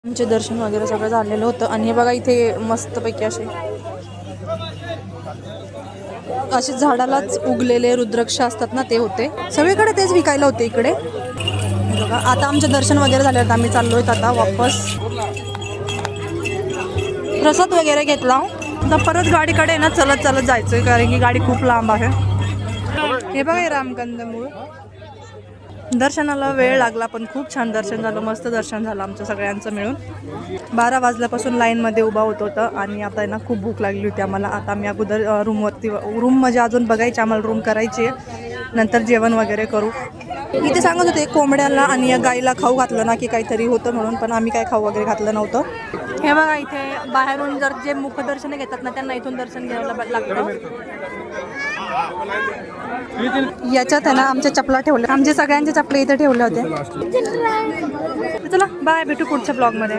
आमचे दर्शन वगैरे सगळं झालेलं होतं आणि हे बघा इथे मस्तपैकी असे झाडालाच उगलेले रुद्राक्ष असतात ना, ते होते सगळीकडे, तेच विकायला होते इकडे बघा. आता आमचे दर्शन वगैरे झाले होते, आम्ही चाललोय आता वापस. प्रसाद वगैरे घेतला, आता परत गाडीकडे ना चलत चलत जायचंय कारण की गाडी खूप लांब आहे. हे बघा रामकंदमूळ. दर्शनाला वेळ लागला पण खूप छान दर्शन झालं, मस्त दर्शन झालं आमचं सगळ्यांचं मिळून. 12 वाजल्यापासून लाईनमध्ये उभा होतं आणि आता ना खूप भूक लागली होती आम्हाला. आता आम्ही अगोदर रूम म्हणजे अजून बघायची, आम्हाला रूम करायची आहे, नंतर जेवण वगैरे करू. इथे सांगत होते कोंबड्याला आणि या गाईला खाऊ घातलं ना की काहीतरी होतं म्हणून, पण आम्ही काय खाऊ वगैरे घातलं नव्हतं. हे बघा इथे बाहेरून जर जे मुखदर्शन घेतात ना त्यांना इथून दर्शन घ्यायला लागतं. याच्यात आहे ना आमच्या चपला ठेवल्या, आमच्या सगळ्यांच्या चपला इथे ठेवल्या होत्या. चला बाय, भेटू पुढच्या ब्लॉगमध्ये.